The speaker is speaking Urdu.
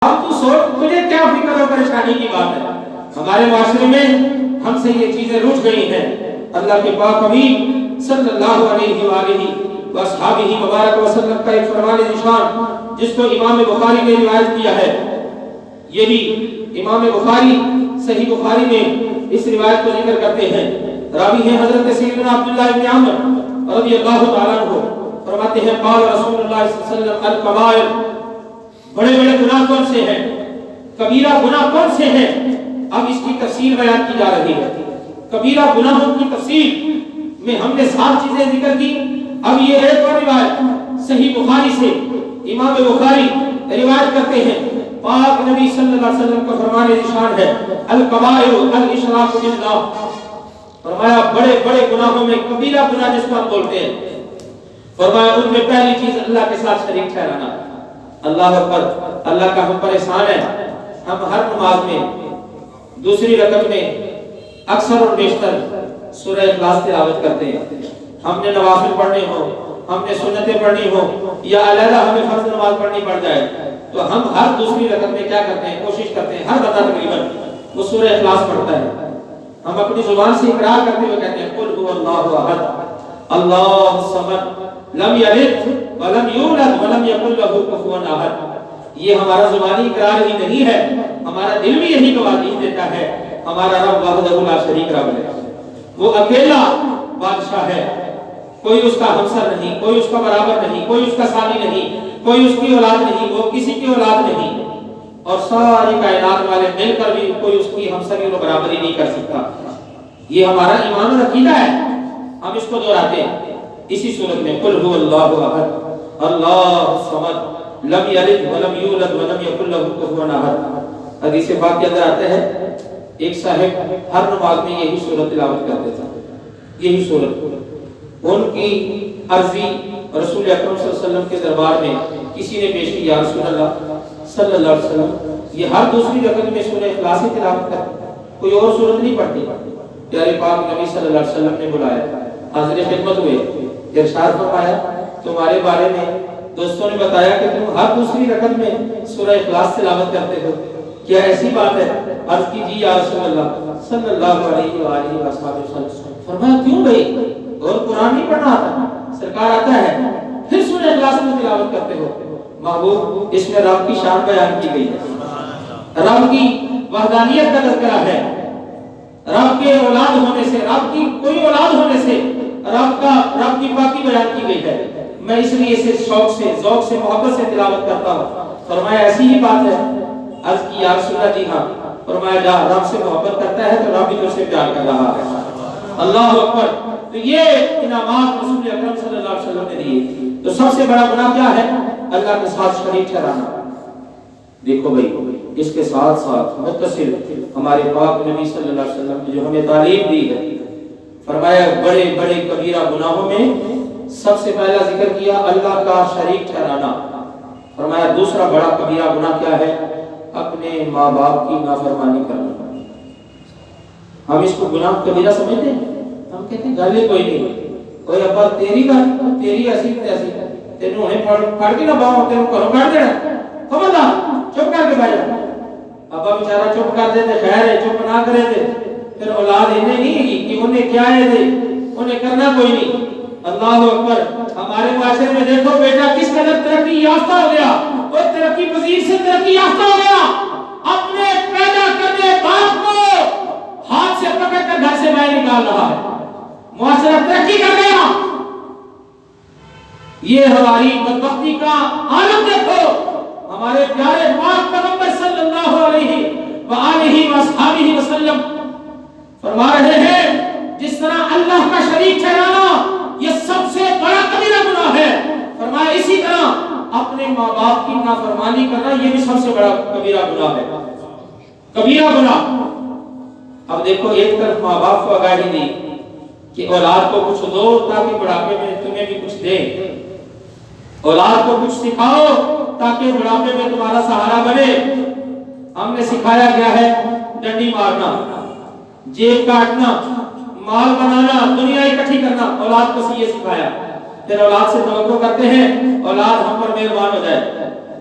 اب تو سوچ تجھے کیا فکر اور پریشانی کی بات ہے؟ ہمارے معاشرے میں ہم سے یہ چیزیں روٹ گئی ہیں۔ اللہ کے پاک حبیب صلی اللہ علیہ وآلہ وصحبہ مبارک وسلم کا ایک فرمان نشان جس کو امام بخاری نے روایت کیا ہے، یہ بھی امام بخاری صحیح بخاری میں اس روایت کو ذکر کرتے ہیں۔ راوی ہیں حضرت سیدنا عبداللہ ابن عمر رضی اللہ تعالیٰ عنہ، فرماتے ہیں قال رسول اللہ صلی اللہ علیہ وسلم الکبائر، بڑے بڑے گناہ کون سے ہیں، کبیرہ گناہ کون سے ہیں؟ اب اس کی تفصیل بیان کی جا رہی ہے۔ کبیرہ گناہوں کی تفصیل میں ہم نے 7 چیزیں ذکر کی۔ اب یہ ایک اور روایت صحیح بخاری سے امام بخاری روایت کرتے ہیں، پاک نبی صلی اللہ علیہ وسلم کا فرمان ارشاد ہے الکبائر الاشراک باللہ، فرمایا بڑے بڑے گناہوں میں کبیرہ گناہ جس کو ہم بولتے ہیں، فرمایا ان میں پہلی چیز اللہ کے ساتھ شریک ٹھہرانا۔ اللہ اکبر، اللہ کا ہم پر احسان ہے، ہم ہر نماز میں دوسری رکعت میں اکثر اور بیشتر سورہ اخلاص تلاوت کرتے ہیں۔ ہم نے نوافل پڑھنے ہو، ہم نے سنتیں پڑھنی ہو، یا علیحدہ ہمیں فرض نماز پڑھنی پڑ جائے تو ہم ہر دوسری رکعت میں کیا کرتے ہیں، کوشش کرتے ہیں، ہر بندہ تقریباً وہ سورہ اخلاص پڑھتا ہے۔ ہم اپنی زبان سے اقرار کرتے ہوئے کہتے ہیں قل هو اللہ احد اللہ الصمد لم یلد ولم یولد ولم یکن له کفوا احد۔ یہ ہمارا زبانی اقرار ہی نہیں ہے، ہمارا دل بھی یہی گواہی دیتا ہے ہمارا رب وحدہ لا شریک رب ہے، وہ اکیلا بادشاہ ہے، کوئی اس کا ہمسر نہیں، کوئی اس کا برابر نہیں، کوئی اس کا ثانی نہیں، کوئی اس کی اولاد نہیں، وہ کسی کی اولاد نہیں، اور ساری کائنات والے مل کر بھی کوئی اس کی ہمسری اور برابری نہیں کر سکتا۔ یہ ہمارا ایمان اور عقیدہ ہے، ہم اس کو دہراتے ہیں اسی صورت میں قل هو اللہ احد اللہ الصمد لم یلد ولم یولد ولم یکن له کفوا احد۔ حدیث پاک کے اندر آتا ہے ایک صاحب ہر نماز میں یہی سورت تلاوت کرتے تھے، یہی سورت۔ ان کی عرضی رسول اکرم صلی اللہ علیہ وسلم کے دربار میں کسی نے پیش کی، یا رسول اللہ صلی اللہ علیہ وسلم یہ ہر دوسری رکعت میں سورہ اخلاص ہی تلاوت کرتے، کوئی اور سورت نہیں پڑھتی۔ پیارے پاک نبی صلی اللہ علیہ وسلم نے بلایا، حاضر خدمت ہوئے، ارشاد فرمایا تمہارے بارے میں دوستوں نے بتایا کہ تم ہر دوسری رکعت میں سورہ اخلاص تلاوت کرتے ہو، کیا ایسی بات ہے؟ عرض کی جی یا رسول اللہ صلی اللہ علیہ وآلہ وسلم۔ فرمایا کیوں بھائی، اور قرآن نہیں پڑھنا آتا؟ سرکار آتا ہے پھر سورہ اخلاص میں تلاوت کرتے ہو۔ محبوب اس میں رب کی شان بیان کی گئی ہے، رب کی وحدانیت کا تذکرہ ہے، رب کے اولاد ہونے سے، رب کی کوئی اولاد ہونے سے رب کی پاکی بیان کی گئی ہے۔ میں اس لیے اسے شوق سے، ذوق سے، محبت سے تلاوت کرتا ہوں۔ فرمایا ایسی ہی بات ہے؟ عرض کی یا رسول اللہ جی ہاں۔ فرمایا جا رب سے محبت کرتا ہے تو رب بھی تجھ سے پیار کر رہا ہے۔ اللہ اکبر۔ تو یہ انعامات رسول اکرم صلی اللہ علیہ وسلم نے دیے۔ تو سب سے بڑا گناہ کیا ہے؟ اللہ کے ساتھ شریک ٹھہرانا۔ دیکھو بھائی اس کے ساتھ ساتھ متصل ہمارے پاک نبی صلی اللہ علیہ وسلم نے جو ہمیں تعلیم دی ہے، فرمایا بڑے بڑے کبیرہ گناہوں میں سب سے پہلا ذکر کیا اللہ کا شریک ٹھہرانا۔ فرمایا دوسرا بڑا کبیرہ گناہ کیا ہے؟ اپنے ماں باپ کی نافرمانی کرنا۔ ہم اس کو گناہ کبیرہ سمجھتے ہیں، ہم کہتے ہیں گالے کوئی نہیں، کوئی ابا تیری ایسی تیسی تینوں انہیں پڑھ کے نہ باؤں تینوں کرو کر دینا، خبردار چپ کر کے بیٹھ جا۔ ابا بیچارہ چپ کر دیتے، خیر ہے چپ نہ کرے تھے، پھر اولاد انہیں نہیں ہے کہ انہیں کیا ہے دے، انہیں کرنا کوئی نہیں۔ اللہ اکبر۔ ہمارے معاشرے میں دیکھو بیٹا کس قدر ترقی یافتہ ہو گیا، وہ ترقی پذیر سے ترقی یافتہ ہو گیا، اپنے پیدا کرنے باپ کو ہاتھ سے پکڑ کر گھر سے باہر نکال رہا ہے، معاشرہ ترقی کر گیا۔ یہ ہماری بدبختی کا عالم دیکھو۔ ہمارے پیارے پاک پیغمبر صلی اللہ علیہ وآلہ وسلم فرما رہے ہیں جس طرح اللہ کا شریک ٹھہرانا یہ سب سے بڑا کبیرہ گناہ ہے، فرمایا اسی طرح اپنے ماں باپ کی نافرمانی کرنا یہ بھی سب سے بڑا کبیرہ گناہ ہے، کبیرہ گناہ۔ اب دیکھو ایک طرف ماں باپ کو آگاہی دی کہ اولاد کو کچھ دو تاکہ بڑھاپے میں تمہیں بھی کچھ دے، اولاد کو کچھ سکھاؤ تاکہ بڑھاپے میں تمہارا سہارا بنے۔ ہم نے سکھایا گیا ہے ڈنڈی مارنا، جیب کاٹنا، مال بنانا، دنیا اکٹھی کرنا، اولاد کو یہ سکھایا۔ پھر اولاد سے توقع کرتے ہیں اولاد ہم پر مہربان ہو جائے،